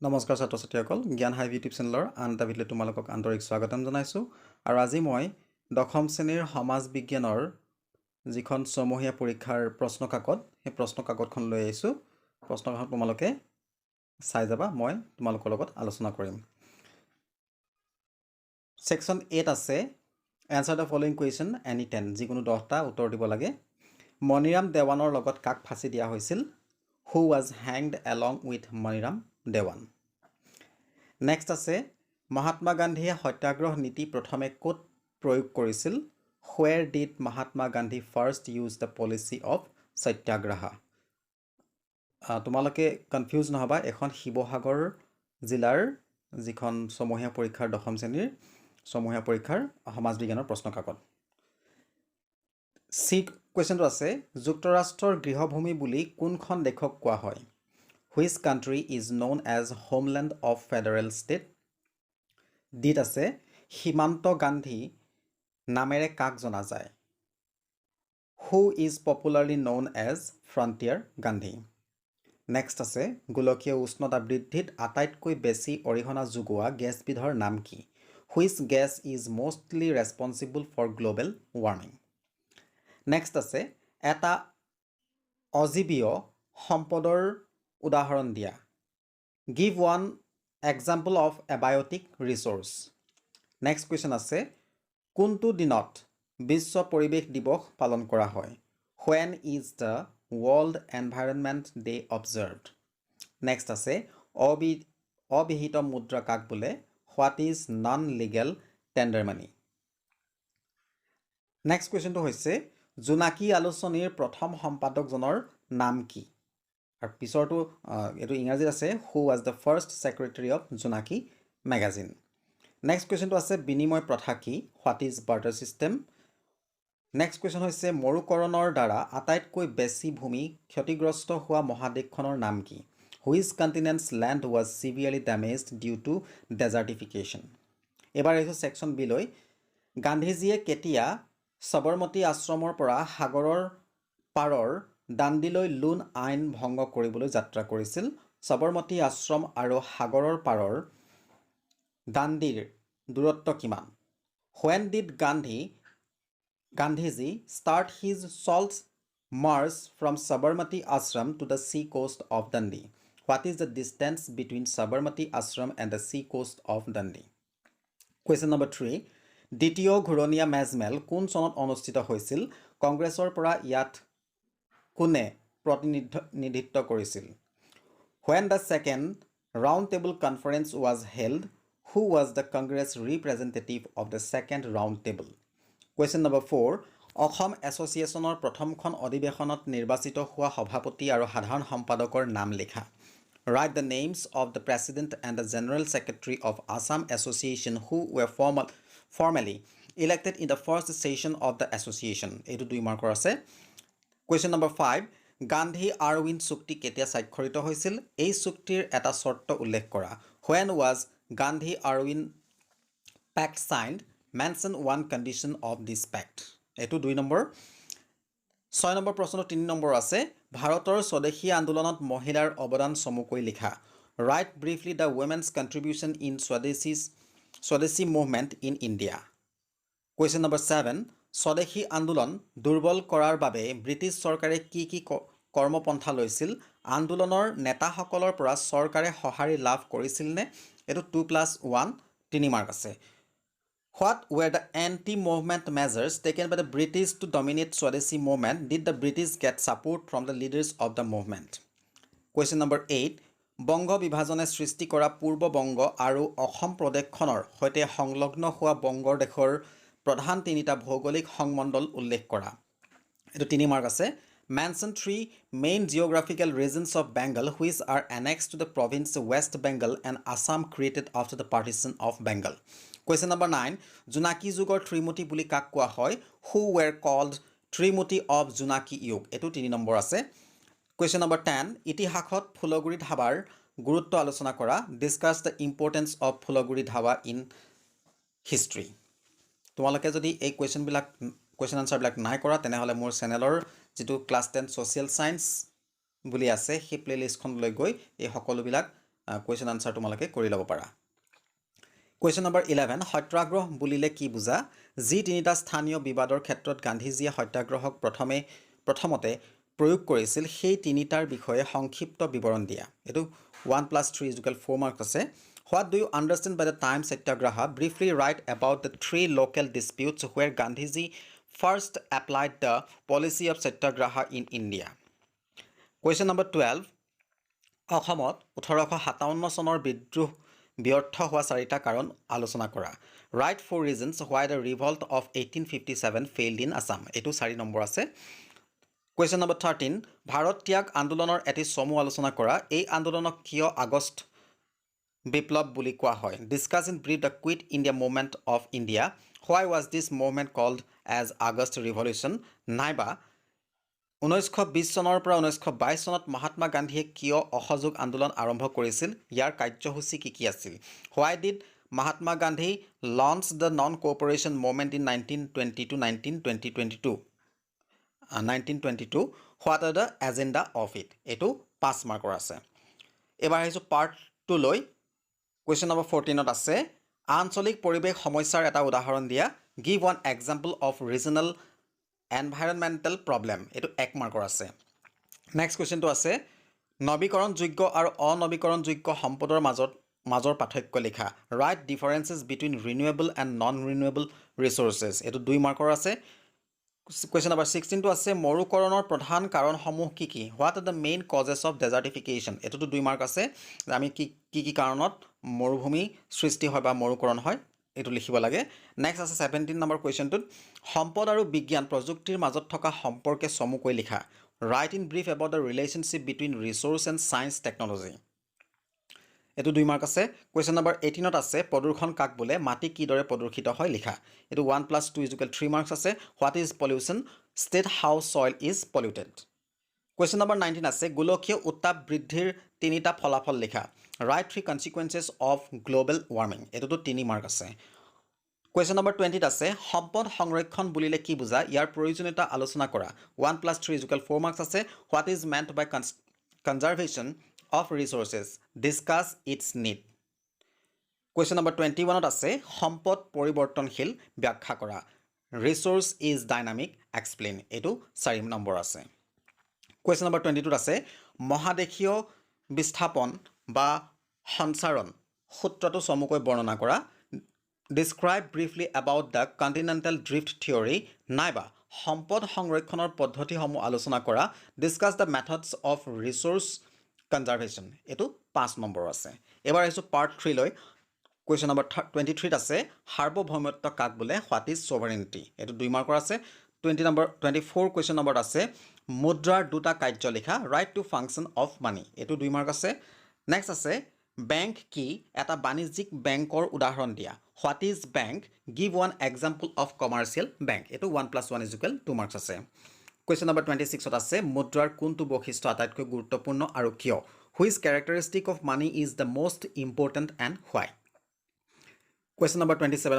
নমস্কাৰ ছাত্ৰ ছাত্ৰীসকল জ্ঞান হাইভ ইউটিউব চেনেলৰ আন এটা ভিডিঅ'লৈ তোমালোকক আন্তৰিক স্বাগতম জনাইছোঁ আৰু আজি মই দশম শ্ৰেণীৰ সমাজ বিজ্ঞানৰ যিখন ছমহীয়া পৰীক্ষাৰ প্ৰশ্ন কাকত সেই প্ৰশ্ন কাকতখন লৈ আহিছোঁ প্ৰশ্ন কাকত তোমালোকে চাই যাবা মই তোমালোকৰ লগত আলোচনা কৰিম সেকশন 8 আছে answer the following question any 10 যিকোনো 10টা উত্তৰ দিব লাগে মণিৰাম দেৱানৰ লগত কাক ফাঁচি দিয়া হৈছিল who was hanged along with Maniram Dewan next আছে মহাত্মা গান্ধীয়ে সত্যাগ্ৰহ নীতি প্ৰথমে ক'ত প্ৰয়োগ কৰিছিল where did Mahatma Gandhi first use the policy of সত্যাগ্ৰহ তোমালোকে কনফিউজ নহবা এখন শিৱসাগৰ জিলাৰ যিখন ছমহীয়া পৰীক্ষাৰ দশম শ্ৰেণীৰ ছমহীয়া পৰীক্ষাৰ সমাজ বিজ্ঞানৰ প্ৰশ্ন কাকত সি কোৱেশ্যনটো আছে যুক্তৰাষ্ট্ৰৰ গৃহভূমি বুলি কোনখন দেশক কোৱা হয় Which country is known as homeland of federal state? ডিত আছে হিমান্ত গান্ধী নামেৰে কাক জনা যায় Who is popularly known as Frontier Gandhi? Next আছে গোলকীয় উষ্ণতা বৃদ্ধিত আটাইতকৈ বেছি অৰিহণা যোগোৱা গেছবিধৰ নাম কি Which gas is mostly responsible for global warming? Next আছে এটা অজীৱীয় সম্পদৰ উদাহৰণ দিয়া Give one example of abiotic resource. Next question আছে কোনটো দিনত বিশ্ব পৰিৱেশ দিৱস পালন কৰা হয় When is the World Environment Day observed? Next আছে অবিহিত মুদ্ৰা কাক বোলে What is non-legal tender money? Next question টো হৈছে জোনাকী আলোচনীৰ প্ৰথম সম্পাদকজনৰ নাম কি আৰু পিছৰটো এটো ইংৰাজীত আছে who was the first secretary of Jonaki magazine next question টো আছে বিনিময় প্ৰথা কি what is barter system next question হৈছে মৰুকৰণৰ দ্বাৰা আটাইতকৈ বেছি ভূমি ক্ষতিগ্ৰস্ত হোৱা মহাদেশখনৰ নাম কি which continent's land was severely damaged due to desertification এবাৰ এইটো সেকশন বি লৈ গান্ধীজীয়ে কেতিয়া সবৰমতী আশ্ৰমৰ পৰা সাগৰৰ পাৰৰ দাণ্ডিলৈ লোন আইন ভংগ কৰিবলৈ যাত্ৰা কৰিছিল সবৰমতী আশ্ৰম আৰু সাগৰৰ পাৰৰ দাণ্ডিৰ দূৰত্ব কিমান When did Gandhiji start his salt march from Sabarmati Ashram to the sea coast of Dundee? What is the distance between Sabarmati Ashram and the sea coast of Dundee? Question number 3. দ্বিতীয় ঘূৰণীয়া মেজমেল কোন চনত অনুষ্ঠিত হৈছিল কংগ্ৰেছৰ পৰা ইয়াত কোনে প্ৰতিনিধিত্ব কৰিছিল When the second round table conference was held who was the Congress representative of the second round table Question number 4 Assam এছ'চিয়েশ্যনৰ প্ৰথমখন অধিৱেশনত নিৰ্বাচিত হোৱা সভাপতি আৰু সাধাৰণ সম্পাদকৰ নাম লিখা Write the names of the president and the general secretary of Assam Association who were formally elected in the first session of the association এইটো 2 মাৰ্কৰ আছে Question number 5 গান্ধী আৰউইন চুক্তি কেতিয়া স্বাক্ষৰিত হৈছিল এই চুক্তিৰ এটা শৰ্ত উল্লেখ কৰা When was Gandhi Arwin pact signed mention one condition of this pact এইটো 2 নম্বৰ 6 নম্বৰ প্ৰশ্ন 3 নম্বৰ আছে ভাৰতৰ স্বদেশী আন্দোলনত মহিলাৰ অৱদান চমুকৈ লিখা Write briefly the women's contribution in Swadeshi movement in India Question number 7 স্বদেশী আন্দোলন দুৰ্বল কৰাৰ বাবে ব্ৰিটিছ চৰকাৰে কি কৰ্মপন্থা লৈছিল আন্দোলনৰ নেতাসকলৰ পৰা চৰকাৰে সহাৰি লাভ কৰিছিল নে এটো 2+1 3 মাৰ্ক আছে What were the anti-movement measures taken by the British to dominate Swadeshi movement? Did the British get support from the leaders of the movement? Question number 8. Banga বিভাজনে সৃষ্টি কৰা পূৰ্ব বংগ আৰু অসম প্ৰদেশখনৰ হৈতে সংলগ্ন হোৱা বংগৰ দেশৰ প্ৰধান তিনিটা ভৌগোলিক সংমণ্ডল উল্লেখ কৰা এটো 3 মাৰ্ক আছে Mention 3 main geographical regions of Bengal which are annexed to the province West Bengal and Assam created after the partition of Bengal. Question number 9. Junaki যুগৰ ত্ৰিমূৰ্তি বুলি কাক কোৱা হয় Who were called Trimurti of Junaki Yug? এটো 3 number আছে Question number 10. ইতিহাসত ফুলগুৰি ধাৱাৰ গুৰুত্ব আলোচনা কৰা Discuss the importance of Phulguri dhaba in history. তোমালোকে যদি এই question answer বিলাক নাই কৰা তেনেহলে মোৰ চেনেলৰ যেটো ক্লাছ 10 social science বুলি আছে সেই প্লেলিষ্টখন লৈ গৈ এই সকলো বিলাক কুৱেশ্যন আনসাৰ তোমালোকে কৰি ল'ব পাৰা কুৱেশ্যন নম্বৰ 11 সত্যাগ্ৰহ বুলিলে কি বুজা যি তিনিটা স্থানীয় বিবাদৰ ক্ষেত্ৰত গান্ধীজীয়ে সত্যাগ্ৰহক প্ৰথমতে প্ৰয়োগ কৰিছিল সেই তিনিটাৰ বিষয়ে সংক্ষিপ্ত বিৱৰণ দিয়া এটো 1+3 4 মাৰ্কছ আছে What do you understand by the time satyagraha? Briefly write about the 3 local disputes where Gandhiji first applied the policy of satyagraha in India. Question number 12. অসমত 1857 চনৰ বিদ্ৰোহ ব্যৰ্থ হোৱা চাৰিটা কাৰণ আলোচনা কৰা Write 4 reasons why the revolt of 1857 failed in Assam. এটো 4 নম্বৰ আছে Question number 13. ভাৰত ত্যাগ আন্দোলনৰ এটি চমু আলোচনা কৰা এই আন্দোলনক কিয় আগষ্ট বিপ্লৱ বুলি কোৱা হয় Discuss in brief the Quit India movement of India. Why was this movement called as August Revolution? নাইবা 1920 চনৰ পৰা 1922 চনত মহাত্মা গান্ধীয়ে কিয় অসহযোগ আন্দোলন আৰম্ভ কৰিছিল ইয়াৰ কাৰ্যসূচী কি আছিল Why did Mahatma Gandhi launch the non-cooperation movement in 1920 to 1922 What are the agenda of it এটো 5 মাৰ্কৰ আছে এবাৰ আহিছো পাৰ্ট 2 লৈ Question number 14 আছে আঞ্চলিক পৰিবেশ সমস্যাৰ এটা উদাহৰণ দিয়া Give one example of regional environmental problem এটো 1 মাৰ্কৰ আছে Next question টো আছে নৱীকৰণযোগ্য আৰু অনৱীকৰণযোগ্য সম্পদৰ মাজৰ পাৰ্থক্য লিখা Write differences between renewable and non-renewable resources এটো 2 মাৰ্কৰ আছে Question number 16 টো আছে মৰুকৰণৰ প্ৰধান কাৰণসমূহ কি What are the main causes of desertification এটো 2 মাৰ্ক আছে আমি কি কাৰণত মৰুভূমি সৃষ্টি হয় বা মৰুকৰণ হয় এটো লিখিব লাগে নেক্সট আছে 17 নম্বৰ কোৱেশ্চনটোত সম্পদ আৰু বিজ্ঞান প্ৰযুক্তিৰ মাজত থকা সম্পৰ্কে চমুকৈ লিখা Write in brief about the relationship between resource and science technology এটো 2 মাৰ্ক আছে কোৱেশ্চন নম্বৰ 18 ত আছে প্ৰদূষণ কাক বোলে মাটি কি দৰে প্ৰদূষিত হয় লিখা এটো 1+2 3 মাৰ্কছ আছে What is pollution state how soil is polluted Question number 19 আছে গোলকীয় উত্তাপ বৃদ্ধিৰ তিনিটা ফলাফল লিখা Write 3 consequences of global warming এটোটো 3 mark আছে Question number 20 আছে সম্পদ সংৰক্ষণ বুলিলে কি বুজা ইয়াৰ প্ৰয়োজনীয়তা আলোচনা কৰা 1+3 4 মাৰ্কছ আছে What is meant by conservation of resources discuss its need Question number 21 আছে সম্পদ পৰিৱৰ্তনশীল ব্যাখ্যা কৰা Resource is dynamic explain এটো 4 নম্বৰ আছে Question number 22 আছে মহাদেশীয় বিস্থাপন বা সঞ্চাৰণ সূত্ৰটো চমুকৈ বৰ্ণনা কৰা Describe briefly about the continental drift theory নাইবা সম্পদ সংৰক্ষণৰ পদ্ধতিসমূহ আলোচনা কৰা Discuss the methods of resource conservation এটো 5 নম্বৰ আছে এবাৰ আহিছো পাৰ্ট 3 লৈ Question number 23 আছে সাৰ্বভৌমত্ব কাক বোলে What is sovereignty এটো 2 মাৰ্কৰ আছে 24 question নম্বৰ আছে মুদ্ৰাৰ দুটা কাৰ্য লিখা Write to function of money এটো 2 মাৰ্ক আছে নেক্সট আছে বেংক কি এটা বাণিজ্যিক বেংকৰ উদাহৰণ দিয়া What is bank give one example of commercial bank এটো 1+1 2 মাৰ্কছ আছে Question number 26 ত আছে মুদ্ৰাৰ কোনটো বৈশিষ্ট্য আটাইতকৈ গুৰুত্বপূৰ্ণ আৰু কিয় Which characteristic of money is the most important and why Question number 27